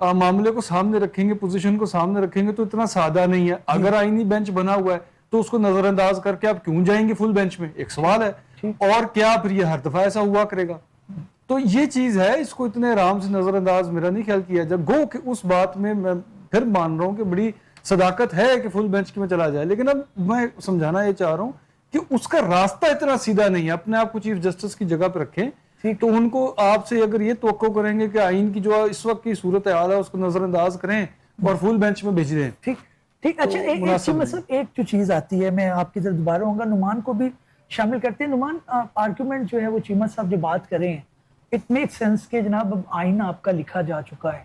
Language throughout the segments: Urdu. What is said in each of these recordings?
معاملے کو سامنے رکھیں گے, پوزیشن کو سامنے رکھیں گے تو اتنا سادہ نہیں ہے. اگر آئینی بینچ بنا ہوا ہے تو اس کو نظر انداز کر کے آپ کیوں جائیں گے فل بینچ میں, ایک سوال ہے. اور کیا پھر یہ ہر دفعہ ایسا ہوا کرے گا؟ تو یہ چیز ہے, اس کو اتنے آرام سے نظر انداز میرا نہیں خیال کیا جائے. گو کہ اس بات میں پھر مان رہا ہوں کہ بڑی صداقت ہے کہ فل بینچ میں چلا جائے, لیکن اب میں سمجھانا یہ چاہ رہا ہوں کہ اس کا راستہ اتنا سیدھا نہیں ہے. اپنے آپ کو چیف جسٹس کی جگہ پہ رکھیں تو ان کو آپ سے اگر یہ توقع کریں گے کہ آئین کی جو اس وقت کی صورت حال ہے اس کو نظر انداز کریں اور فل بینچ میں بھیج دیں. ٹھیک. اچھا ایک جو چیز آتی ہے, میں آپ کی طرف دوبارہ ہوں گا, نعمان کو بھی شامل کرتے ہیں. نعمان, آرگومنٹ جو ہے وہ چیمہ صاحب جو بات کریں ہیں, اٹ میک سینس کہ جناب اب آئین آپ کا لکھا جا چکا ہے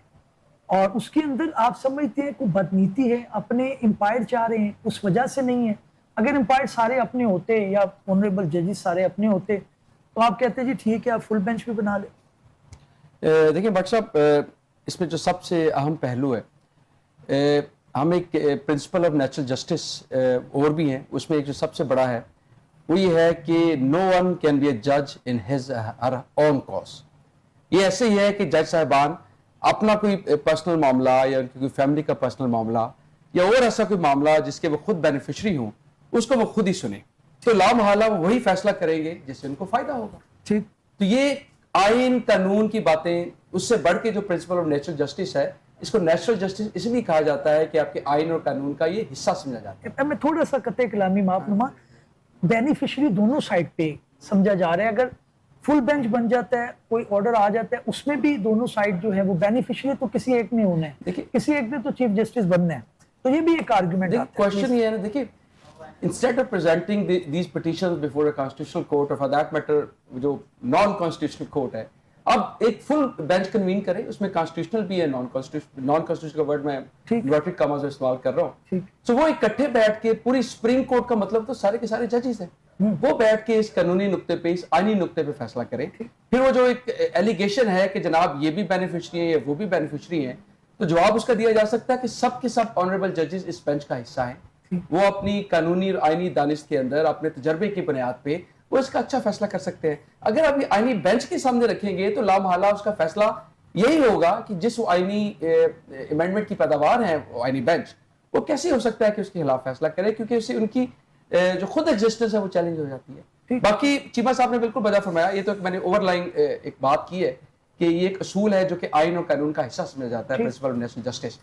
اور اس کے اندر آپ سمجھتے ہیں کوئی بدنیتی ہے, اپنے امپائر چاہ رہے ہیں, اس وجہ سے نہیں ہے. اگر امپائر سارے اپنے ہوتے یا آنریبل ججز سارے اپنے ہوتے تو آپ کہتے ہیں جی ٹھیک ہے آپ فل بینچ بھی بنا لیں. دیکھیں بٹ صاحب, اس میں جو سب سے اہم پہلو ہے, ہم ایک پرنسپل آف نیچرل جسٹس اور بھی ہیں, اس میں ایک جو سب سے بڑا ہے وہ یہ ہے کہ نو ون کین بی اے جج in his her own cause. یہ ایسے ہی ہے کہ جج صاحبان اپنا کوئی پرسنل معاملہ یا ان کی کوئی فیملی کا پرسنل معاملہ یا اور ایسا کوئی معاملہ جس کے وہ خود بینیفیشری ہوں, اس کو وہ خود ہی سنیں, تو لامحالہ وہ وہی فیصلہ کریں گے جس سے ان کو فائدہ ہوگا. ٹھیک. تو یہ آئین قانون کی باتیں, اس سے بڑھ کے جو پرنسپل آف نیچرل جسٹس ہے, اس کو نیچرل جسٹس اس لیے کہا جاتا ہے کہ آپ کے آئین اور قانون کا یہ حصہ سمجھا جاتا ہے. میں تھوڑا سا قطع کلامی معاف نما, بینیفیشری دونوں سائڈ پہ سمجھا جا رہا ہے. اگر فل بینچ بن جاتا ہے, کوئی آرڈر آ جاتا ہے, اس میں بھی دونوں سائڈ جو ہے وہ بینیفیشری تو کسی ایک نے ہونا ہے, کسی ایک نے تو چیف جسٹس بننا ہے. تو یہ بھی ایک آرگومنٹ ہے. کوشچن یہ ہے نا, دیکھیے instead of presenting these petitions before a constitutional court or for that matter جو non constitutional court ہے, اب ایک فل بینچ کنوین کریں, اس میں کانسٹیٹیوشنل بھی ہے, نان کانسٹیٹیوشنل کا ورڈ میں انورٹڈ کاماز میں استعمال کر رہا ہوں. سو وہ اکٹھے بیٹھ کے, پوری سپریم کورٹ کا مطلب تو سارے کے سارے ججز ہیں, وہ بیٹھ کے اس قانونی نقطے پہ, اس آئینی نقطے پہ فیصلہ کریں. پھر وہ جو ایک ایلیگیشن ہے کہ جناب یہ بھی بینیفیشری ہیں یا وہ بھی بینیفیشری ہیں, تو جواب اس کا دیا جا سکتا ہے کہ سب کے سب آنریبل ججز اس بینچ کا حصہ ہیں. وہ اپنی قانونی اور آئینی دانش کے اندر اپنے تجربے کی بنیاد پہ وہ اس کا اچھا فیصلہ کر سکتے ہیں. اگر آپ یہ آئینی بینچ کے سامنے رکھیں گے تو لامحالہ اس کا فیصلہ یہی ہوگا کہ جس آئینی امینڈمنٹ کی پیداوار ہے وہ آئینی بینچ, وہ کیسے ہو سکتا ہے کہ اس کے خلاف فیصلہ کرے, کیونکہ اسے ان کی جو خود ایگزسٹنس ہے وہ چیلنج ہو جاتی ہے. باقی چیمہ صاحب نے بالکل بجا فرمایا, یہ تو میں نے اوور لائن ایک بات کی ہے کہ یہ ایک اصول ہے جو کہ آئین اور قانون کا حصہ سمجھا جاتا ہے, پرنسپل آف نیشنل جسٹس.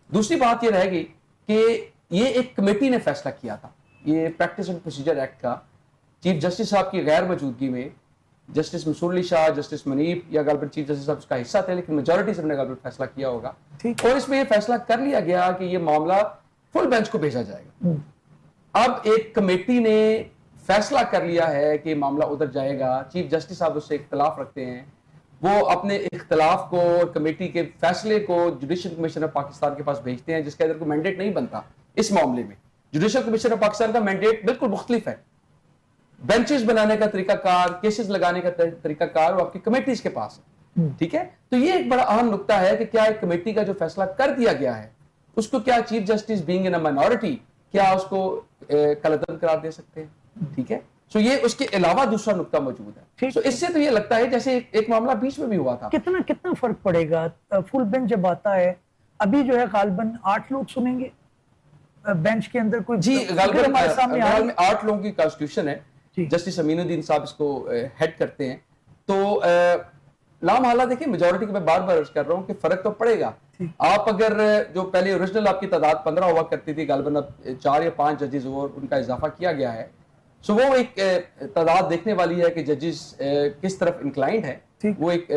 دوسری بات یہ رہے گی کہ یہ ایک کمیٹی نے فیصلہ کیا تھا, یہ پریکٹس اینڈ پروسیجر ایکٹ کا, چیف جسٹس صاحب کی غیر موجودگی میں جسٹس منصور علی شاہ, جسٹس منیب یا غالباً چیف جسٹس صاحب اس کا حصہ تھے, لیکن میجورٹی سب نے غالباً فیصلہ کیا ہوگا, اور اس میں یہ فیصلہ کر لیا گیا کہ یہ معاملہ فل بینچ کو بھیجا جائے گا. اب ایک کمیٹی نے فیصلہ کر لیا ہے کہ معاملہ ادھر جائے گا, چیف جسٹس صاحب اس سے اختلاف رکھتے ہیں, وہ اپنے اختلاف کو کمیٹی کے فیصلے کو جوڈیشل کمیشن آف پاکستان کے پاس بھیجتے ہیں, جس کے اندر کوئی مینڈیٹ نہیں بنتا. اس معاملے میں جوڈیشل کمیشن آف پاکستان کا مینڈیٹ بالکل مختلف ہے. بینچز بنانے کا طریقہ کار, کیسز لگانے کا طریقہ کار وہ آپ کی کمیٹیز کے پاس ہے. ٹھیک ہے, تو یہ ایک بڑا اہم نقطہ ہے کہ کیا ایک کمیٹی کا جو فیصلہ کر دیا گیا ہے اس کو کیا chief justice being in a minority کیا اس کو کالعدم قرار دے سکتے ہیں. ٹھیک ہے, سو یہ اس کے علاوہ دوسرا نقطہ موجود ہے. سو اس سے تو یہ لگتا ہے جیسے ایک معاملہ بیچ میں بھی ہوا تھا. کتنا فرق پڑے گا فل بینچ جب آتا ہے؟ ابھی جو ہے غالباً 8 لوگ سنیں گے بینچ کے اندر, کوئی جی غالباً 8 لوگوں کی کانسٹیٹیوشن ہے, جسٹس امین الدین صاحب اس کو ہیڈ کرتے ہیں. تو لامحالہ دیکھیں میجورٹی کو میں بار بار عرض کر رہا ہوں کہ فرق تو پڑے گا. آپ اگر جو پہلے اوریجنل آپ کی تعداد 15 ہوا کرتی تھی, غالباً اب 4 یا 5 ججز اور ان کا اضافہ کیا گیا ہے. سو وہ ایک تعداد دیکھنے والی ہے کہ ججز کس طرف انکلائنڈ ہے, وہ ایک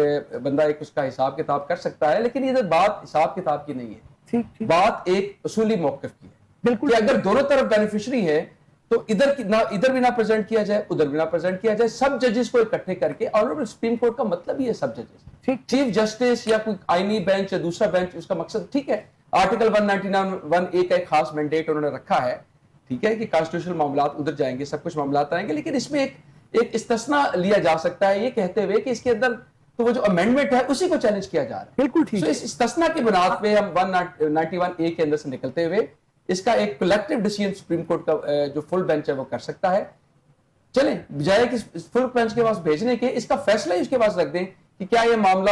بندہ ایک اس کا حساب کتاب کر سکتا ہے. لیکن یہ بات حساب کتاب کی نہیں ہے, بات ایک اصولی موقف کی ہے کہ اگر دونوں طرف بینیفیشری ہے تو ادھر بھی نہ پریزنٹ کیا جائے, ادھر بھی نہ پریزنٹ کیا جائے, سب ججز کو اکٹھے کر کے. آنریبل سپریم کورٹ کا مطلب ہی ہے سب ججز, چیف جسٹس یا کوئی آئینی بینچ یا دوسرا بینچ, اس کا مقصد ٹھیک ہے آرٹیکل 199(1)(a) کا ایک خاص مینڈیٹ انہوں نے رکھا ہے, ٹھیک ہے, کہ کانسٹیٹیوشنل معاملات ادھر جائیں گے, سب کچھ معاملات آئیں گے. لیکن اس میں ایک استثناء لیا جا سکتا ہے یہ کہتے ہوئے کہ اس کے اندر تو وہ جو امینڈمنٹ ہے اسی کو چیلنج کیا جا رہا ہے. بالکل ٹھیک. اس استثناء کی بنیاد پہ ہم 191(a) کے اندر سے نکلتے ہوئے اس کا ایک کلیکٹیو ڈیسیژن سپریم کورٹ کا جو فل بینچ ہے وہ کر سکتا ہے. چلیں بجائے کہ فل بینچ کے پاس بھیجنے کے, اس کا فیصلہ ہی اس کے پاس رکھ دیں کہ کیا یہ معاملہ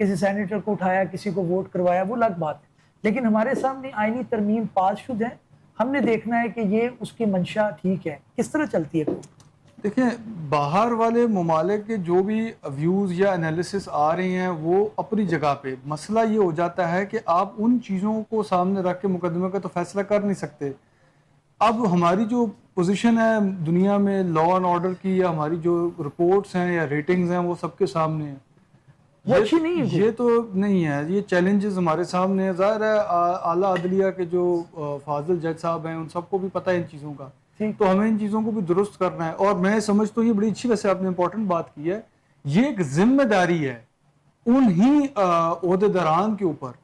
کسی سینیٹر کو اٹھایا, کسی کو ووٹ کروایا, وہ الگ بات ہے. لیکن ہمارے سامنے آئینی ترمیم پاس شدہ ہے, ہم نے دیکھنا ہے کہ یہ اس کی منشا ٹھیک ہے, کس طرح چلتی ہے. دیکھیں باہر والے ممالک کے جو بھی ویوز یا انالیسس آ رہے ہیں وہ اپنی جگہ پہ, مسئلہ یہ ہو جاتا ہے کہ آپ ان چیزوں کو سامنے رکھ کے مقدمے کا تو فیصلہ کر نہیں سکتے. اب ہماری جو پوزیشن ہے دنیا میں لا اینڈ آرڈر کی, یا ہماری جو رپورٹس ہیں یا ریٹنگز ہیں, وہ سب کے سامنے ہیں. وہ اچھی نہیں ہے, یہ تو نہیں ہے, یہ چیلنجز ہمارے سامنے ہیں. ظاہر ہے اعلیٰ عدلیہ کے جو فاضل جج صاحب ہیں ان سب کو بھی پتہ ہے ان چیزوں کا, تو ہمیں ان چیزوں کو بھی درست کرنا ہے. اور میں سمجھتا ہوں یہ بڑی اچھی ویسے آپ نے امپورٹنٹ بات کی ہے, یہ ایک ذمہ داری ہے انہی عہدیداران کے اوپر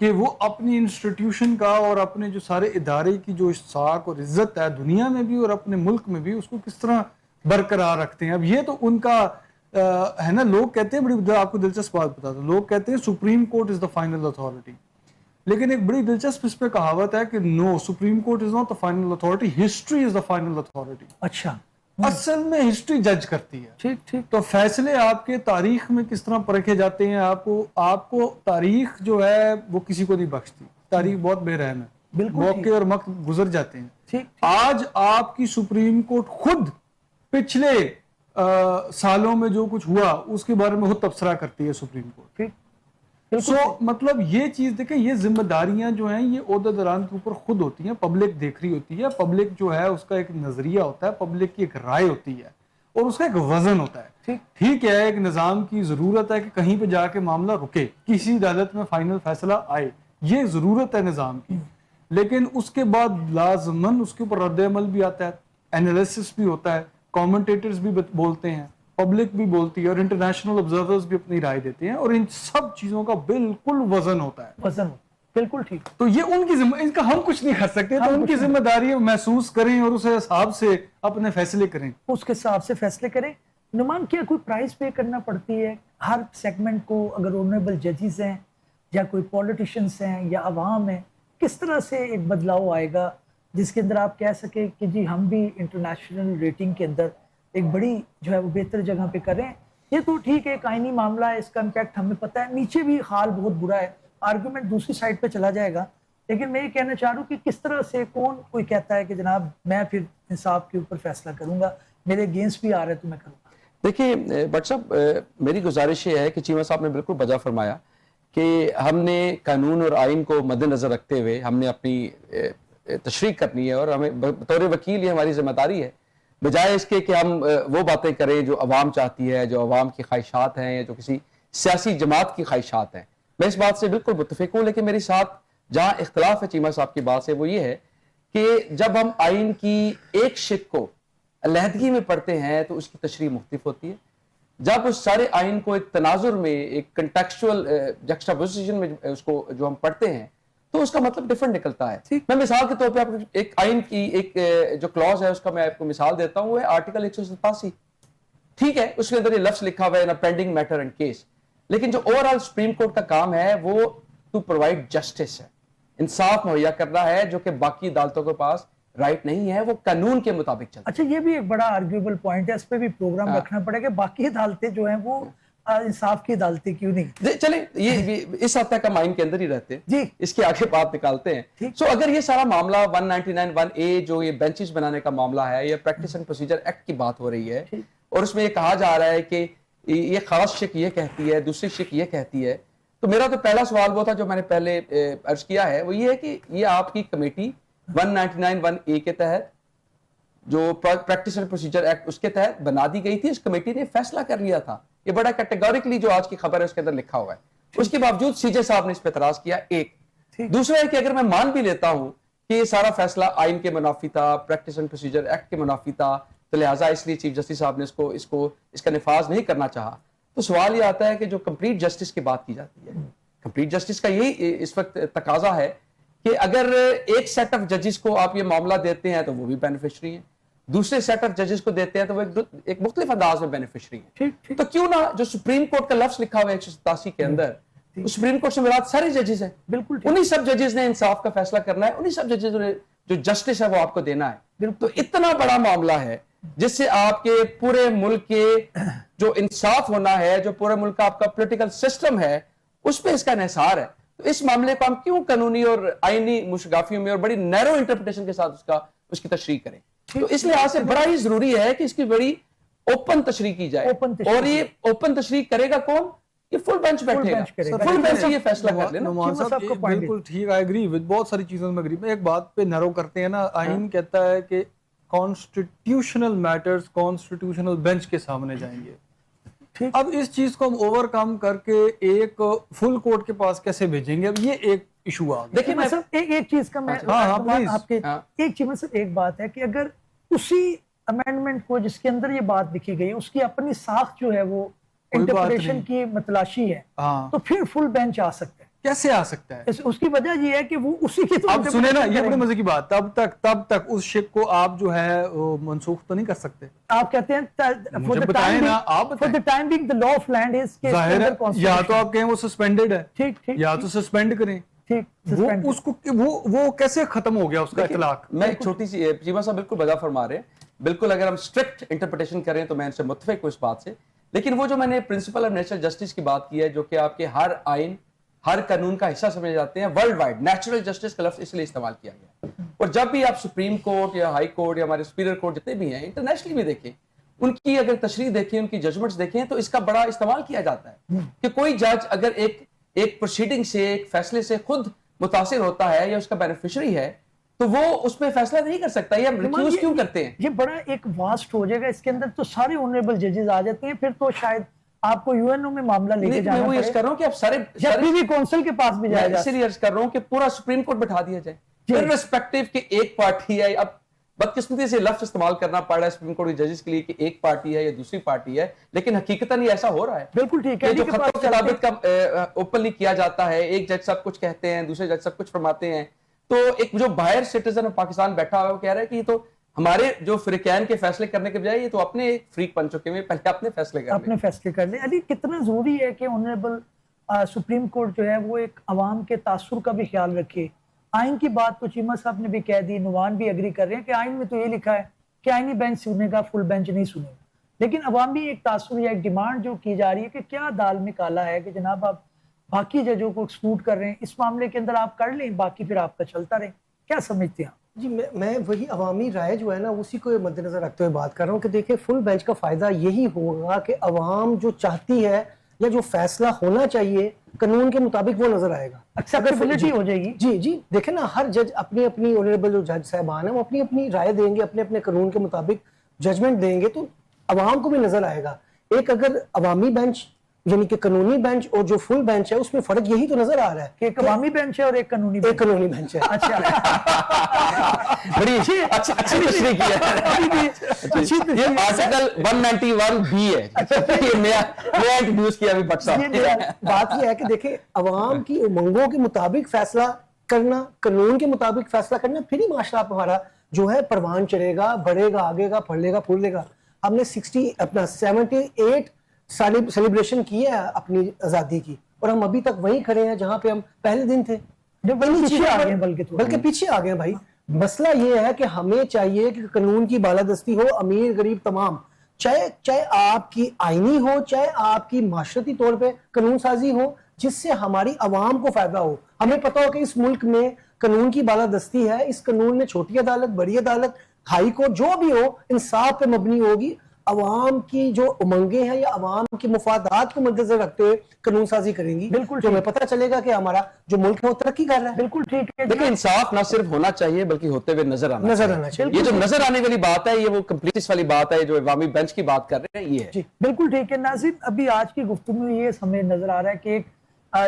کہ وہ اپنی انسٹیٹیوشن کا اور اپنے جو سارے ادارے کی جو ساکھ اور عزت ہے دنیا میں بھی اور اپنے ملک میں بھی, اس کو کس طرح برقرار رکھتے ہیں. اب یہ تو ان کا ہے نا, لوگ کہتے ہیں, بڑی آپ کو دلچسپ بات بتاتا ہوں, لوگ کہتے ہیں supreme court is the final authority, لیکن ایک بڑی دلچسپ اس پہ کہاوت ہے کہ no, supreme court is not the final authority, history is the final authority. اچھا, اصل میں ہسٹری جج کرتی ہے. ٹھیک ٹھیک. تو فیصلے آپ کے تاریخ میں کس طرح پرکھے جاتے ہیں, آپ کو تاریخ جو ہے وہ کسی کو نہیں بخشتی. تاریخ بہت بے رحم ہے, موقع اور وقت گزر جاتے ہیں. آج آپ کی سپریم کورٹ خود پچھلے سالوں میں جو کچھ ہوا اس کے بارے میں خود تبصرہ کرتی ہے سپریم کورٹ. سو مطلب یہ چیز دیکھیں, یہ ذمہ داریاں جو ہیں یہ عہدیداران کے اوپر خود ہوتی ہیں. پبلک دیکھ رہی ہوتی ہے, پبلک جو ہے اس کا ایک نظریہ ہوتا ہے, پبلک کی ایک رائے ہوتی ہے اور اس کا ایک وزن ہوتا ہے. ٹھیک ہے, ایک نظام کی ضرورت ہے کہ کہیں پہ جا کے معاملہ رکے, کسی عدالت میں فائنل فیصلہ آئے, یہ ضرورت ہے نظام کی. لیکن اس کے بعد لازماً اس کے اوپر رد عمل بھی آتا ہے, انالیسس بھی ہوتا ہے, کامنٹیٹرز بھی بولتے ہیں, پبلک بھی بولتی ہے, اور انٹرنیشنل آبزرورز بھی اپنی رائے دیتے ہیں, اور ان سب چیزوں کا بالکل وزن ہوتا ہے. وزن بالکل ٹھیک. تو یہ ان کی ان کا ہم کچھ نہیں کر سکتے, تو ان کی ذمہ داری محسوس کریں اور اس حساب سے اپنے فیصلے کریں, اس کے حساب سے فیصلے کریں. نعمان, کیا کوئی پرائز پے کرنا پڑتی ہے ہر سیگمنٹ کو, اگر آنریبل ججز ہیں یا کوئی پولیٹیشینس ہیں یا عوام ہیں, کس طرح سے ایک بدلاؤ آئے گا جس کے اندر آپ کہہ سکیں کہ جی ہم بھی انٹرنیشنل ریٹنگ کے اندر ایک بڑی جو ہے وہ بہتر جگہ پہ کریں. یہ تو ٹھیک ہے, ایک آئینی معاملہ ہے, اس کا امپیکٹ ہمیں پتہ ہے, نیچے بھی حال بہت برا ہے, آرگومنٹ دوسری سائڈ پہ چلا جائے گا. لیکن میں یہ کہنا چاہ رہا ہوں کہ کس طرح سے کوئی کہتا ہے کہ جناب میں پھر انصاف کے اوپر فیصلہ کروں گا, میرے اگینسٹ بھی آ رہا ہے تو میں کروں گا. دیکھیے بٹ صاحب, میری گزارش یہ ہے کہ چیمہ صاحب نے بالکل بجا فرمایا کہ ہم نے قانون اور آئین کو مد نظر رکھتے ہوئے ہم نے اپنی تشریح کرنی ہے, اور ہمیں بطور وکیل یہ ہماری ذمہ داری ہے, بجائے اس کے کہ ہم وہ باتیں کریں جو عوام چاہتی ہے, جو عوام کی خواہشات ہیں, یا جو کسی سیاسی جماعت کی خواہشات ہیں. میں اس بات سے بالکل متفق ہوں, لیکن میری ساتھ جہاں اختلاف ہے چیمہ صاحب کی بات سے وہ یہ ہے کہ جب ہم آئین کی ایک شق کو علیحدگی میں پڑھتے ہیں تو اس کی تشریح مختلف ہوتی ہے. جب اس سارے آئین کو ایک تناظر میں, ایک کنٹیکسچول جکسٹاپوزیشن میں اس کو جو ہم پڑھتے ہیں تو اس کا مطلب ڈیفرنٹ نکلتا ہے. میں مثال کے طور پہ آپ ایک آئین کی ایک جو کلوز ہے اس کا میں آپ کو مثال دیتا ہوں, وہ ہے آرٹیکل 187. ٹھیک ہے, اس کے اندر یہ لفظ لکھا ہوا ہے نا پینڈنگ میٹر اینڈ کیس, لیکن جو اوور آل سپریم کورٹ کا کام ہے وہ ٹو پرووائڈ جسٹس ہے, انصاف مہیا کرنا ہے, جو کہ باقی عدالتوں کے پاس رائٹ نہیں ہے, وہ قانون کے مطابق چلتا ہے. اچھا, یہ بھی ایک بڑا آرگیوبل پوائنٹ ہے, اس پہ بھی پروگرام رکھنا پڑے گا. باقی عدالتیں جو ہیں وہ انصاف کی عدالتیں کیوں نہیں؟ چلیں یہ اس حد تک ہم آئین کے اندر ہی رہتے ہیں, جی اس کے آگے بات نکالتے ہیں. سو اگر یہ سارا معاملہ 199(1)(a) جو یہ بینچز بنانے کا معاملہ ہے, یا پریکٹس اینڈ پروسیجر ایکٹ کی بات ہو رہی ہے, اور اس میں یہ کہا جا رہا ہے کہ یہ خاص شق یہ کہتی ہے, دوسری شق یہ کہتی ہے, تو میرا تو پہلا سوال وہ تھا جو میں نے پہلے عرض کیا ہے, وہ یہ ہے کہ یہ آپ کی کمیٹی 199(1)(a) کے تحت جو پریکٹس اینڈ پروسیجر ایکٹ اس کے تحت بنا دی گئی تھی. اس کمیٹی نے فیصلہ کر لیا تھا, یہ بڑا کیٹیگوریکلی جو آج کی خبر ہے اس کے اندر لکھا ہوا ہے. اس کے باوجود سی جے صاحب نے اس پہ اعتراض کیا. ایک دوسرا ہے کہ اگر میں مان بھی لیتا ہوں کہ یہ سارا فیصلہ آئین کے منافی تھا, پریکٹس اینڈ پروسیجر ایکٹ کے منافی تھا, تو لہٰذا اس لیے چیف جسٹس صاحب نے اس کا نفاذ نہیں کرنا چاہا, تو سوال یہ آتا ہے کہ جو کمپلیٹ جسٹس کی بات کی جاتی ہے, کمپلیٹ جسٹس کا یہی اس وقت تقاضا ہے کہ اگر ایک سیٹ آف ججز کو آپ یہ معاملہ دیتے ہیں تو وہ بھی بینیفیشری ہیں, دوسرے سیٹ آف ججز کو دیتے ہیں تو وہ ایک مختلف انداز میں بینیفیشری ہیں. تو کیوں نہ جو سپریم کورٹ کا لفظ لکھا ہوا ہے 187 کے اندر, سپریم کورٹ سے مراد سارے ججز ہیں, بالکل انہی سب ججز نے انصاف کا فیصلہ کرنا ہے, انہی سب ججز نے جو جسٹس ہے وہ آپ کو دینا ہے. تو اتنا بڑا معاملہ ہے جس سے آپ کے پورے ملک کے جو انصاف ہونا ہے, جو پورے ملک کا آپ کا پولیٹیکل سسٹم ہے, اس پہ اس کا انحصار ہے. تو اس معاملے کو ہم کیوں قانونی اور آئینی مشگافیوں میں اور بڑی نیرو انٹرپریٹیشن کے ساتھ اس کی تشریح کریں؟ تو اس لحاظ سے بڑا ہی ضروری ہے کہ اس کی بڑی اوپن تشریح کی جائے. اور یہ اوپن تشریح کرے گا کون؟ یہ فل بینچ بیٹھے گا, فل بینچ یہ فیصلہ کر لینا. نعمان صاحب بالکل ٹھیک, آئی ایگری ود بہت ساری چیزوں میں ایگری. میں ایک بات پہ نیرو کرتے ہیں نا, آئین کہتا ہے کہ کانسٹیٹیوشنل میٹرز کانسٹیٹیوشنل بینچ کے سامنے جائیں گے. اب اس چیز کو ہم اوور کم کر کے ایک فل کورٹ کے پاس کیسے بھیجیں گے؟ اب یہ ایک ایشو آ گیا. دیکھیں میں ایک چیز کا میں آپ کے ایک چیز میں صرف ایک بات ہے کہ اگر اسی امینڈمنٹ کو جس کے اندر یہ بات لکھی گئی ہے اس کی اپنی ساخت جو ہے وہ انٹرپریٹیشن کی متلاشی ہے تو پھر فل بینچ آ سکتا ہے. کیسے آ سکتا ہے؟ اس کی وجہ یہ ہے کہ وہ اسی کی اب سنیں نا, یہ بڑے مزے کی بات, تب تک اس شک کو آپ جو ہے منسوخ تو نہیں کر سکتے. آپ کہتے ہیں بتائیں نا, آپ for the time being the law of land is ظاہر ہے, یا تو آپ کہیں وہ سسپینڈڈ ہے, ٹھیک یا تو سسپینڈ کریں. وہ کیسے ختم ہو گیا اس کا اطلاق؟ میں ایک چھوٹی سی, چیما صاحب بالکل وضاح فرما رہے ہیں, بالکل اگر ہم اسٹرکٹ انٹرپریٹیشن کریں تو میں ان سے متفق ہوں اس بات سے. لیکن وہ جو میں نے پرنسپل آف نیچرل جسٹس کی بات کی ہے, جو کہ آپ کے ہر آئین ہر قانون کا حصہ سمجھے جاتے ہیں, ورلڈ وائڈ نیچرل جسٹس کا لفظ اس لیے استعمال کیا گیا. اور جب بھی آپ سپریم کورٹ یا ہائی کورٹ یا ہمارے سپیریئر کورٹ جتنے بھی ہیں انٹرنیشنلی بھی دیکھیں, ان کی اگر تشریح دیکھیں, ان کی ججمنٹس دیکھیں, تو اس کا بڑا استعمال کیا جاتا ہے کہ کوئی جج اگر ایک پروسیڈنگ سے, ایک فیصلے سے خود متاثر ہوتا ہے یا اس کا بینیفیشری ہے تو وہ اس پہ فیصلہ نہیں کر سکتا. یہ ریفیوز کیوں کرتے ہیں؟ یہ بڑا ایک واسٹ ہو جائے گا, اس کے اندر تو سارے آنریبل ججز آ جاتے ہیں, پھر تو شاید آپ کو یو این او میں معاملہ لے کے جانا میں وہ عرض کر رہا ہوں کہ آپ سارے پریوی کونسل کے پاس بھی جایا جائے. اس لیے عرض کر رہا ہوں کہ پورا سپریم کورٹ بٹھا دیا جائے ارسپیکٹو کہ ایک پارٹی ہے. اب بدقسمتی سے لفظ استعمال کرنا پڑ رہا ہے سپریم کورٹ کے ججز کے لیے کہ ایک پارٹی ہے یا دوسری پارٹی ہے, لیکن حقیقتاً یہ ایسا ہو رہا ہے. بالکل ٹھیک ہے, جو خط و کتابت کا اوپنلی کیا جاتا ہے, ایک جج سب کچھ کہتے ہیں, دوسرے جج سب کچھ فرماتے ہیں. تو ایک جو باہر سٹیزن آف پاکستان بیٹھا ہوا ہے وہ کہہ رہا ہے کہ یہ تو ہمارے جو فریقین کے فیصلے کرنے کے بجائے یہ تو اپنے ایک فریق بن چکے ہیں, پہلے اپنے فیصلے کر لیں. علی کتنا ضروری ہے کہ آنریبل سپریم کورٹ جو ہے وہ ایک عوام کے تاثر کا بھی خیال رکھے. آئین کی بات تو چیمہ صاحب نے بھی کہہ دی, نوان بھی اگری کر رہے ہیں کہ آئین میں تو یہ لکھا ہے کہ آئینی بینچ سنے گا, فل بینچ نہیں سنے گا. لیکن عوامی ایک تاثر یا ایک ڈیمانڈ جو کی جا رہی ہے کہ کیا دال میں کالا ہے کہ جناب آپ باقی ججوں کو ایکسکلوڈ کر رہے ہیں, اس معاملے کے اندر آپ کر لیں, باقی پھر آپ کا چلتا رہے. کیا سمجھتے ہیں؟ جی میں وہی عوامی رائے جو ہے نا اسی کو مد نظر رکھتے ہوئے بات کر رہا ہوں کہ دیکھیں فل بینچ کا فائدہ یہی ہوگا کہ عوام جو چاہتی ہے یا جو فیصلہ ہونا چاہیے قانون کے مطابق وہ نظر آئے گا, ایکسیپٹیبلٹی ہو جائے گی. جی دیکھیں نا, ہر جج اپنی آنریبل جو جج صاحبان ہیں وہ اپنی اپنی رائے دیں گے, اپنے قانون کے مطابق ججمنٹ دیں گے, تو عوام کو بھی نظر آئے گا. ایک اگر عوامی بینچ یعنی کہ قانونی بینچ اور جو فل بینچ ہے اس میں فرق یہی تو نظر آ رہا ہے کہ ایک عوامی بینچ ہے اور ایک قانونی بینچ ہے. اچھا, بڑی اچھی تشریح کی ہے. یہ آرٹیکل 191B ہے, یہ نیا انٹروڈیوس کیا ابھی بٹ صاحب. بات یہ ہے کہ دیکھیں عوام کی امنگوں کے مطابق فیصلہ کرنا, قانون کے مطابق فیصلہ کرنا, پھر ہی معاشرہ ہمارا جو ہے پروان چڑھے گا, بڑھے گا, آگے گا, پھلے گا, پھولے گا. ہم نے 78 سیلیبریشن کی ہے اپنی آزادی کی, اور ہم ابھی تک وہیں کھڑے ہیں جہاں پہ ہم پہلے دن تھے, بلکہ پیچھے آ گئے. بھائی مسئلہ یہ ہے کہ ہمیں چاہیے کہ قانون کی بالادستی ہو, امیر غریب تمام, چاہے آپ کی آئینی ہو, چاہے آپ کی معاشرتی طور پہ قانون سازی ہو, جس سے ہماری عوام کو فائدہ ہو. ہمیں پتہ ہو کہ اس ملک میں قانون کی بالادستی ہے, اس قانون میں چھوٹی عدالت, بڑی عدالت, ہائی کورٹ جو بھی ہو انصاف پہ مبنی ہوگی. عوام کی جو امنگیں ہیں یا عوام کے مفادات کو مدنظر رکھتے ہوئے قانون سازی کریں گی, بالکل تو ہمیں پتہ چلے گا کہ ہمارا جو ملک ہے وہ ترقی کر رہا ہے. بالکل ٹھیک ہے. لیکن انصاف نہ صرف ہونا چاہیے بلکہ ہوتے ہوئے نظر آنا چاہیے. یہ جو نظر آنے والی بات ہے, یہ وہ کمپلیٹنس والی بات ہے جو عوامی بینچ کی بات کر رہے ہیں, یہ ہے. جی بالکل ٹھیک ہے. ناظرین, ابھی آج کی گفتگو میں یہ ہمیں نظر آ رہا ہے کہ ایک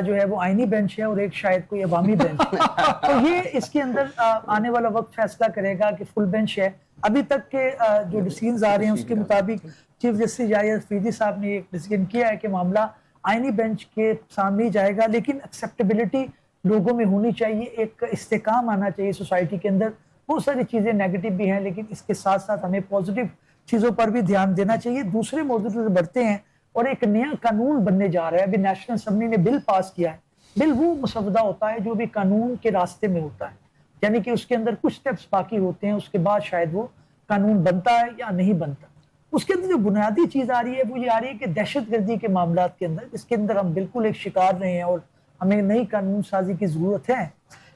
جو ہے وہ آئینی بینچ ہے اور ایک شاید کوئی عوامی بینچ ہے. تو یہ اس کے اندر آنے والا وقت فیصلہ کرے گا کہ فل بینچ ہے. ابھی تک کے جو ڈیسیژنز آ رہے ہیں اس کے مطابق چیف جسٹس جاہید افریدی صاحب نے ایک ڈیسیژن کیا ہے کہ معاملہ آئینی بینچ کے سامنے جائے گا, لیکن ایکسیپٹیبلٹی لوگوں میں ہونی چاہیے, ایک استحکام آنا چاہیے سوسائٹی کے اندر. بہت ساری چیزیں نیگیٹو بھی ہیں, لیکن اس کے ساتھ ساتھ ہمیں پازیٹیو چیزوں پر بھی دھیان دینا چاہیے. دوسرے موضوع سے بڑھتے ہیں, اور ایک نیا قانون بننے جا رہا ہے. ابھی نیشنل اسمبلی نے بل پاس کیا ہے. بل وہ مسودہ ہوتا ہے جو بھی قانون کے راستے میں ہوتا ہے, یعنی کہ اس کے اندر کچھ سٹیپس باقی ہوتے ہیں, اس کے بعد شاید وہ قانون بنتا ہے یا نہیں بنتا. اس کے اندر جو بنیادی چیز آ رہی ہے وہ یہ آ رہی ہے کہ دہشت گردی کے معاملات کے اندر، اس کے اندر ہم بالکل ایک شکار رہے ہیں اور ہمیں نئی قانون سازی کی ضرورت ہے.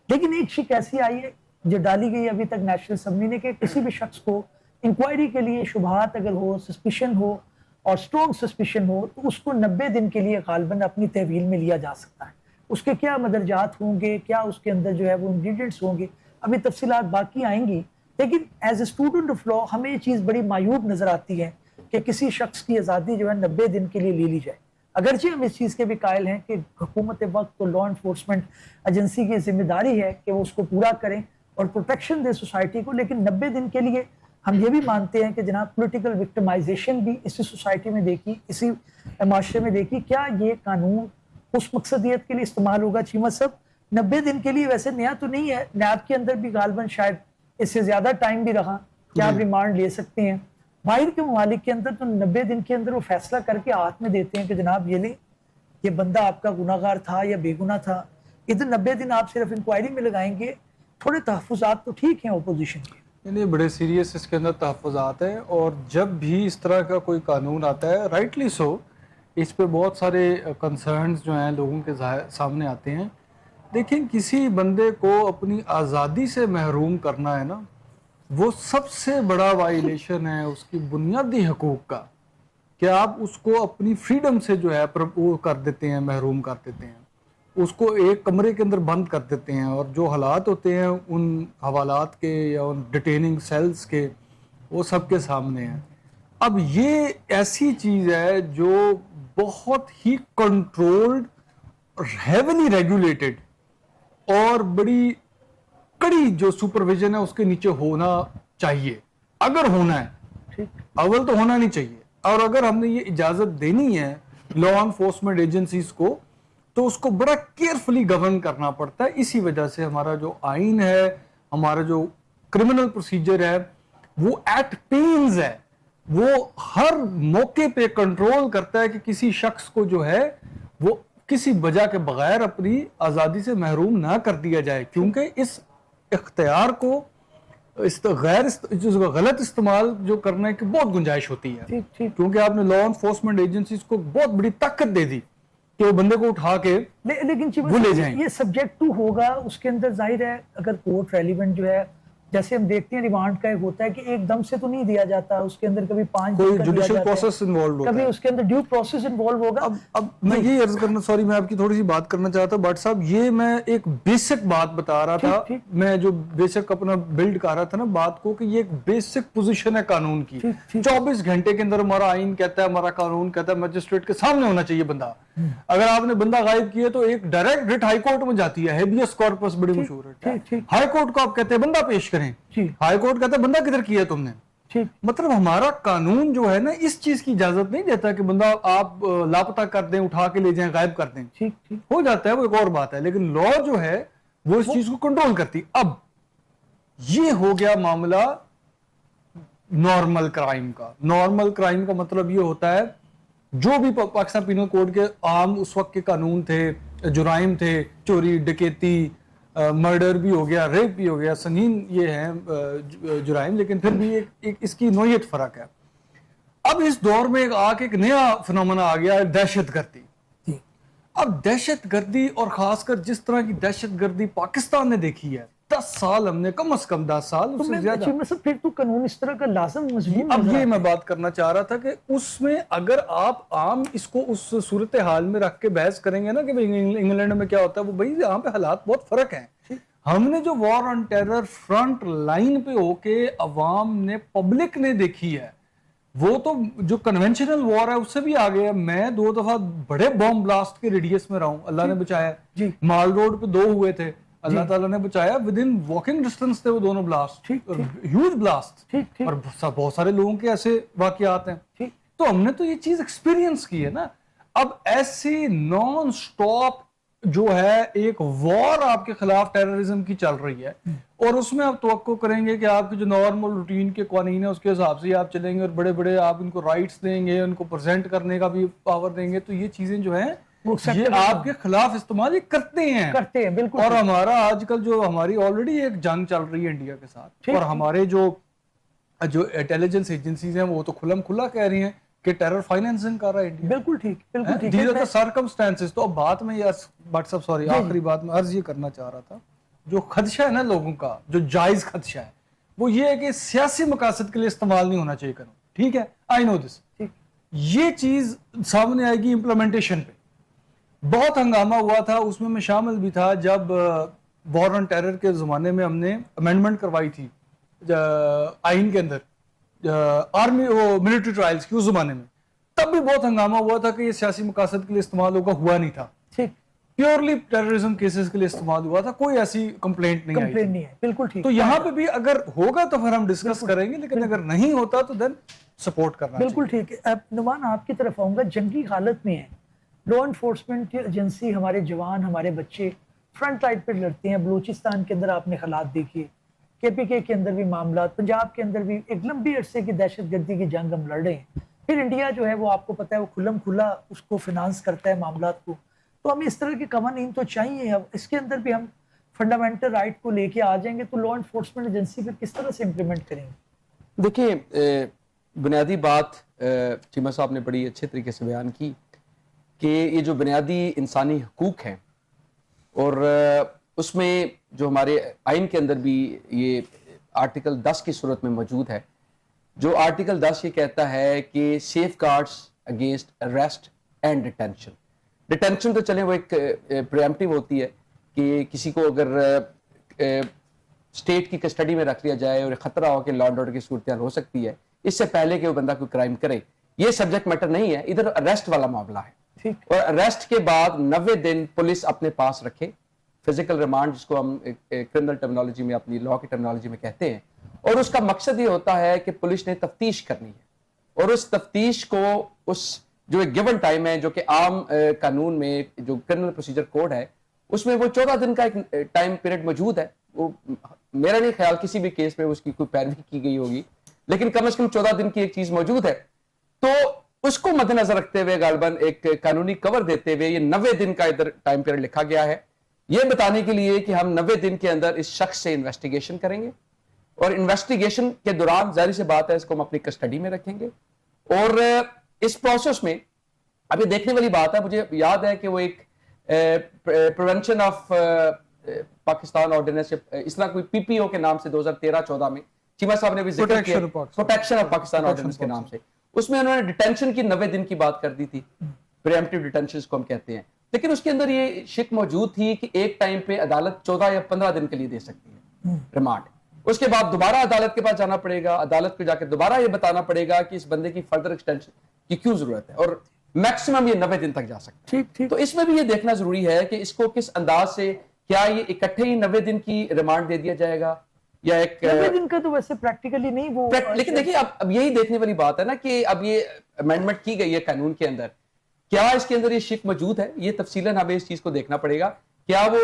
لیکن ایک شک ایسی آئی ہے جو ڈالی گئی ابھی تک نیشنل اسمبلی نے کہ کسی بھی شخص کو انکوائری کے لیے شبہات اگر ہو، سسپیشن ہو اور اسٹرانگ سسپیشن ہو تو اس کو 90 دن کے لیے غالباً اپنی تحویل میں لیا جا سکتا ہے. اس کے کیا مدرجات ہوں گے، کیا اس کے اندر جو ہے وہ انگریڈینٹس ہوں گے، ابھی تفصیلات باقی آئیں گی. لیکن as a student of law ہمیں یہ چیز بڑی معیوب نظر آتی ہے کہ کسی شخص کی آزادی جو ہے 90 دن کے لیے لے لی جائے. اگرچہ ہم اس چیز کے بھی قائل ہیں کہ حکومت وقت کو لا انفورسمنٹ ایجنسی کی ذمہ داری ہے کہ وہ اس کو پورا کریں اور پروٹیکشن دے سوسائٹی کو، لیکن 90 دن کے لیے ہم یہ بھی مانتے ہیں کہ جناب پولیٹیکل وکٹمائزیشن بھی اسی سوسائٹی میں دیکھی، اسی معاشرے میں دیکھی. کیا یہ قانون اس مقصدیت کے لیے استعمال ہوگا؟ چیمہ صاحب 90 دن کے لیے ویسے نیا تو نہیں ہے، نیب کے اندر بھی غالباً شاید اس سے زیادہ ٹائم بھی رہا کہ آپ ریمانڈ لے سکتے ہیں. باہر کے ممالک کے اندر تو 90 دن کے اندر وہ فیصلہ کر کے ہاتھ میں دیتے ہیں کہ جناب یہ لیں، یہ بندہ آپ کا گناہ گار تھا یا بے گناہ تھا. ادھر 90 دن آپ صرف انکوائری میں لگائیں گے. تھوڑے تحفظات تو ٹھیک ہیں اپوزیشن کے، یعنی بڑے سیریس اس کے اندر تحفظات ہیں، اور جب بھی اس طرح کا کوئی قانون آتا ہے رائٹلی سو اس پہ بہت سارے کنسرنز جو ہیں لوگوں کے سامنے آتے ہیں. دیکھیں کسی بندے کو اپنی آزادی سے محروم کرنا ہے نا، وہ سب سے بڑا وائلیشن ہے اس کی بنیادی حقوق کا، کہ آپ اس کو اپنی فریڈم سے جو ہے وہ کر دیتے ہیں، محروم کر دیتے ہیں، اس کو ایک کمرے کے اندر بند کر دیتے ہیں. اور جو حالات ہوتے ہیں ان حوالات کے یا ان ڈیٹیننگ سیلز کے وہ سب کے سامنے ہیں. اب یہ ایسی چیز ہے جو بہت ہی کنٹرولڈ، ہیویلی ریگولیٹڈ اور بڑی کڑی جو سپرویژن ہے اس کے نیچے ہونا چاہیے. اگر ہونا ہے، اول تو ہونا نہیں چاہیے، اور اگر ہم نے یہ اجازت دینی ہے لا انفورسمنٹ ایجنسیز کو تو اس کو بڑا کیئرفلی گورن کرنا پڑتا ہے. اسی وجہ سے ہمارا جو آئین ہے، ہمارا جو کرمنل پروسیجر ہے وہ ایٹ پینز ہے، وہ ہر موقع پہ کنٹرول کرتا ہے کہ کسی شخص کو جو ہے وہ کسی وجہ کے بغیر اپنی آزادی سے محروم نہ کر دیا جائے. کیونکہ اس اختیار کو غلط استعمال جو کرنے کی بہت گنجائش ہوتی ہے، کیونکہ آپ نے لا انفورسمنٹ ایجنسیز کو بہت بڑی طاقت دے دی کہ وہ بندے کو اٹھا کے لیکن وہ لے جائیں. یہ سبجیکٹ ٹو ہوگا، اس کے اندر ظاہر ہے اگر کورٹ ریلیونٹ جو ہے، جیسے ہم دیکھتے ہیں ریمانڈ کا ایک ہوتا ہے کہ ایک دم سے تو نہیں دیا جاتا، اس کے اندر کبھی 5 دن کا جوڈیشل پروسیس انوالوڈ ہوتا ہے، کبھی اس کے اندر ڈیو پروسیس انوالو ہوگا. اب میں یہ عرض کرنا، سوری میں آپ کی تھوڑی سی بات کرنا چاہتا ہوں بٹ صاحب، یہ میں ایک بیسک بات بتا رہا تھا، میں جو بیسک اپنا بلڈ کر رہا تھا نا بات کو، کہ یہ ایک بیسک پوزیشن ہے قانون کی. 24 گھنٹے کے اندر ہمارا آئین کہتا ہے، ہمارا قانون کہتا ہے مجسٹریٹ کے سامنے ہونا چاہیے بندہ. اگر آپ نے بندہ غائب کیا تو ایک ڈائریکٹ ریٹ ہائی کورٹ میں جاتی ہے، ہیبیس کارپس بڑی مشہور ہے. ہائی کورٹ کو آپ کہتے ہیں بندہ پیش کریں، ہائی کورٹ کہتا ہے بندہ کدھر کیا تم نے. مطلب ہمارا قانون جو ہے نا اس چیز کی اجازت نہیں دیتا کہ بندہ آپ لاپتہ کر دیں، اٹھا کے لے جائیں، غائب کر دیں. ہو جاتا ہے وہ ایک اور بات ہے، لیکن لا جو ہے وہ اس چیز کو کنٹرول کرتی. اب یہ ہو گیا معاملہ نارمل کرائم کا. نارمل کرائم کا مطلب یہ ہوتا ہے جو بھی پاکستان پینل کوڈ کے عام اس وقت کے قانون تھے، جرائم تھے، چوری، ڈکیتی، مرڈر بھی ہو گیا، ریپ بھی ہو گیا، سنگین یہ ہیں جرائم، لیکن پھر بھی ایک اس کی نوعیت فرق ہے. اب اس دور میں ایک نیا فنومنا آ گیا ہے، دہشت گردی. اب دہشت گردی اور خاص کر جس طرح کی دہشت گردی پاکستان نے دیکھی ہے، 10 سال ہم نے کم از کم 10 سال اس سے زیادہ. پھر تو قانون اس طرح کا لازم مضمون. اب یہ میں بات کرنا چاہ رہا تھا کہ اس میں اگر آپ عام اس کو اس صورتحال میں رکھ کے بحث کریں گے نا کہ انگلینڈ میں کیا ہوتا ہے، وہ بھائی یہاں پہ حالات بہت فرق ہیں. ہم نے جو وار آن ٹیرر فرنٹ لائن پہ ہو کے عوام نے، پبلک نے دیکھی ہے، وہ تو جو کنونشنل وار ہے اس سے بھی آگے ہے. میں 2 دفعہ بڑے بم بلاسٹ کے ریڈیس میں رہا ہوں، اللہ نے بچایا. مال روڈ پہ 2 ہوئے تھے، اللہ تعالیٰ نے بچایا. ود ان واکنگ ڈسٹینس تھے وہ دونوں بلاسٹ، ہیوج بلاسٹ، اور بہت سارے لوگوں کے ایسے واقعات ہیں. تو ہم نے تو یہ چیز ایکسپیرینس کی ہے نا. اب ایسی نان سٹاپ جو ہے ایک وار آپ کے خلاف ٹیررزم کی چل رہی ہے، اور اس میں آپ توقع کریں گے کہ آپ کے جو نارمل روٹین کے قوانین ہیں اس کے حساب سے آپ چلیں گے، اور بڑے بڑے آپ ان کو رائٹس دیں گے، ان کو پریزنٹ کرنے کا بھی پاور دیں گے. تو یہ چیزیں جو ہیں یہ آپ کے خلاف استعمال یہ کرتے ہیں بالکل. اور ہمارا آج کل جو ہماری آلریڈی ایک جنگ چل رہی ہے انڈیا کے ساتھ، اور ہمارے جو جو انٹیلیجنس ایجنسیز ہیں وہ تو کھلم کھلا کہہ رہی ہیں کہ ٹیرر فائنینسنگ کر رہا ہے انڈیا. بالکل ٹھیک، بالکل ٹھیک. These are the circumstances. تو اب بات میں یہ بٹ صاحب سوری آخری بات میں عرض یہ کرنا چاہ رہا تھا، جو خدشہ ہے نا لوگوں کا، جو جائز خدشہ ہے وہ یہ ہے کہ سیاسی مقاصد کے لیے استعمال نہیں ہونا چاہیے قانون. ٹھیک ہے، آئی نو دس. یہ چیز سامنے آئے گی امپلیمنٹیشن پہ. بہت ہنگامہ ہوا تھا، اس میں شامل بھی تھا جب وار آن ٹیرر کے زمانے میں ہم نے امینڈمنٹ کروائی تھی آئین کے اندر آرمی ملٹری ٹرائلز کی اس زمانے میں. تب بھی بہت ہنگامہ ہوا تھا کہ یہ سیاسی مقاصد کے لیے استعمال ہوگا، ہوا نہیں تھا. ٹھیک، پیورلی ٹیررزم کیسز کے لیے استعمال ہوا تھا، کوئی ایسی کمپلینٹ نہیں آئی. کمپلین نہیں ہے. بالکل ٹھیک. تو یہاں پہ بھی اگر ہوگا تو پھر ہم ڈسکس کریں گے، لیکن اگر نہیں ہوتا تو دین سپورٹ کرنا بالکل ٹھیک ہے. اب نعمان آپ کی طرف آؤں گا. جنگی حالت میں ہے، لا انفورسمنٹ کی ایجنسی، ہمارے جوان، ہمارے بچے فرنٹ لائٹ پہ لڑتے ہیں. بلوچستان کے اندر آپ نے حالات دیکھیے، KPK کے اندر بھی معاملات، پنجاب کے اندر بھی ایک لمبی عرصے کی دہشت گردی کی جنگ ہم لڑ رہے ہیں. پھر انڈیا جو ہے وہ آپ کو پتہ ہے وہ کھلم کھلا اس کو فنانس کرتا ہے معاملات کو. تو ہمیں اس طرح کے قوانین تو چاہیے. اب اس کے اندر بھی ہم فنڈامنٹل رائٹ کو لے کے آ جائیں گے تو لا انفورسمنٹ ایجنسی پھر کس طرح سے امپلیمنٹ کریں گے؟ دیکھیں، بنیادی بات چیمہ صاحب نے بڑی اچھے طریقے سے بیان کی کہ یہ جو بنیادی انسانی حقوق ہیں، اور اس میں جو ہمارے آئین کے اندر بھی یہ آرٹیکل 10 کی صورت میں موجود ہے، جو آرٹیکل 10 یہ کہتا ہے کہ safeguards against arrest and detention. Detention تو چلیں وہ ایک پریمپٹیو ہوتی ہے کہ کسی کو اگر اسٹیٹ کی کسٹڈی میں رکھ لیا جائے اور خطرہ ہو کہ لا اینڈ آرڈر کی صورتحال ہو سکتی ہے اس سے پہلے کہ وہ بندہ کوئی کرائم کرے. یہ سبجیکٹ میٹر نہیں ہے، ادھر اریسٹ والا معاملہ ہے. اور اریسٹ کے بعد 90 دن پولیس اپنے پاس رکھے، فزیکل ریمانڈ جس کو ہم کرمنل ٹرمنالوجی میں، اپنی لا کی ٹرمنالوجی میں کہتے ہیں. اور اس کا مقصد یہ ہوتا ہے کہ پولیس نے تفتیش کرنی ہے، اور اس تفتیش کو اس جو ایک گیون ٹائم ہے جو کہ عام قانون میں جو کرمنل پروسیجر کوڈ ہے اس میں وہ 14 دن کا ایک ٹائم پیریڈ موجود ہے. وہ میرا نہیں خیال کسی بھی کیس میں اس کی کوئی پیروی کی گئی ہوگی، لیکن کم از کم 14 دن کی ایک چیز موجود ہے. تو اس کو مد نظر رکھتے ہوئے غالباً ایک قانونی کور دیتے ہوئے یہ 90 دن کا ادھر ٹائم پیریڈ لکھا گیا ہے، یہ بتانے کے لیے کہ ہم 90 دن کے اندر اس شخص سے انویسٹیگیشن کریں گے، اور انویسٹیگیشن کے دوران ظاہر سی بات ہے اس کو ہم اپنی کسٹڈی میں رکھیں گے. اور اس پروسیس میں اب یہ دیکھنے والی بات ہے، مجھے یاد ہے کہ وہ ایک پریونشن آف پاکستان آرڈیننس، اس طرح کوئی PPO کے نام سے 2013-14 میں چیمہ صاحب نے بھی ذکر کیا، پروٹیکشن آف پاکستان آرڈیننس کے نام سے، اس میں انہوں نے ڈیٹینشن کی 90 دن کی بات کر دی تھی، پریمپٹیو ڈیٹینشن کو ہم کہتے ہیں. لیکن اس کے اندر یہ شک موجود تھی کہ ایک ٹائم پہ عدالت 14 یا 15 دن کے لیے دے سکتی ہے ریمانڈ. اس کے بعد دوبارہ عدالت کے پاس جانا پڑے گا، عدالت کو جا کے دوبارہ یہ بتانا پڑے گا کہ اس بندے کی فردر ایکسٹینشن کی کیوں ضرورت ہے، اور میکسیمم یہ 90 دن تک جا سکتا ہے. تو اس میں بھی یہ دیکھنا ضروری ہے کہ اس کو کس انداز سے، کیا یہ اکٹھے ہی 90 دن کی ریمانڈ دے دیا جائے گا یا ایک 90 دن کا تو ویسے پریکٹیکلی نہیں وہ. لیکن دیکھیے اب یہی دیکھنے والی بات ہے نا کہ اب یہ امینڈمنٹ کی گئی ہے قانون کے اندر، کیا اس کے اندر یہ شک موجود ہے؟ یہ تفصیلاً ہمیں اس چیز کو دیکھنا پڑے گا. کیا وہ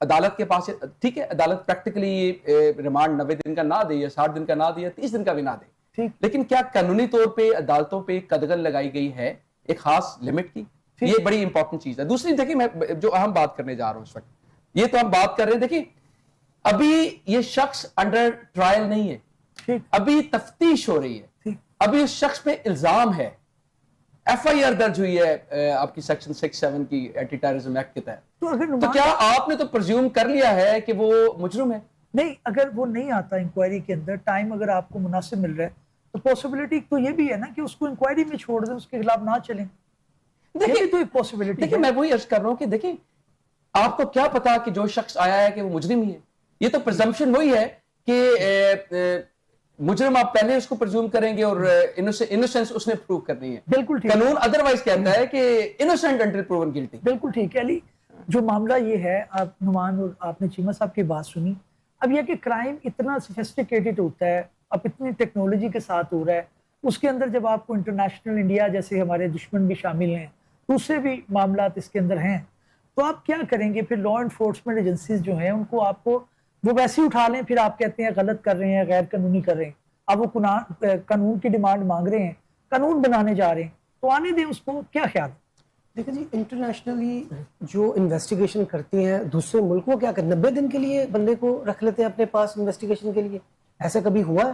عدالت کے پاس، ٹھیک ہے عدالت پریکٹیکلی ریمانڈ 90 دن کا نہ دے یا 60 دن کا نہ دے یا 30 دن کا بھی نہ دے، لیکن کیا قانونی طور پہ عدالتوں پہ قدغن لگائی گئی ہے ایک خاص لمٹ کی؟ یہ بڑی امپورٹنٹ چیز ہے. دوسری دیکھیں میں جو اہم بات کرنے جا رہا ہوں اس وقت، یہ تو ہم بات کر رہے ہیں، دیکھیں ابھی یہ شخص انڈر ٹرائل نہیں ہے، ابھی تفتیش ہو رہی ہے، ابھی اس شخص پہ الزام ہے، FIR درج ہوئی ہے آپ کی سیکشن 6-7 کی اینٹی ٹیررزم ایکٹ کے تحت. تو کیا آپ نے تو پرزیوم کر لیا ہے کہ وہ مجرم ہے؟ نہیں، اگر وہ نہیں آتا انکوائری کے اندر، ٹائم اگر آپ کو مناسب مل رہا ہے تو پاسبلٹی تو یہ بھی ہے نا کہ اس کو انکوائری میں چھوڑ دیں، اس کے خلاف نہ چلیں. دیکھیں تو ایک پاسبلٹی. دیکھیں میں وہی عرض کر رہا ہوں کہ دیکھیں آپ کو کیا پتا کہ جو شخص آیا ہے کہ وہ مجرم ہی ہے. یہ تو پرزمپشن وہی ہے کہ مجرم آپ پہلے اس کو پرزیوم کریں گے اور انوسینس اس نے پروو کرنی ہے. بالکل ٹھیک. قانون ادروائز کہتا ہے کہ انوسینٹ انٹل پروون گلٹی. بالکل ٹھیک ہے علی. جو معاملہ یہ ہے، آپ نعمان اور آپ نے چیمہ صاحب کی بات سنی، اب یہ کہ کرائم اتنا سوفسٹیکیٹڈ ہوتا ہے، اب اتنی ٹیکنالوجی کے ساتھ ہو رہا ہے، اس کے اندر جب آپ کو انٹرنیشنل انڈیا جیسے ہمارے دشمن بھی شامل ہیں، دوسرے بھی معاملات اس کے اندر ہیں، تو آپ کیا کریں گے؟ پھر لا انفورسمنٹ ایجنسیز جو ہیں ان کو آپ کو وہ ویسے ہی اٹھا لیں، پھر آپ کہتے ہیں غلط کر رہے ہیں، غیر قانونی کر رہے ہیں، اب وہ قانون کی ڈیمانڈ مانگ رہے ہیں، قانون بنانے جا رہے ہیں، تو آنے دیں اس کو. کیا خیال؟ دیکھیں جی، انٹرنیشنلی جو انویسٹیگیشن کرتی ہیں دوسرے ملک وہ کیا کریں، 90 دن کے لیے بندے کو رکھ لیتے ہیں اپنے پاس انویسٹیگیشن کے لیے. ایسا کبھی ہوا ہے؟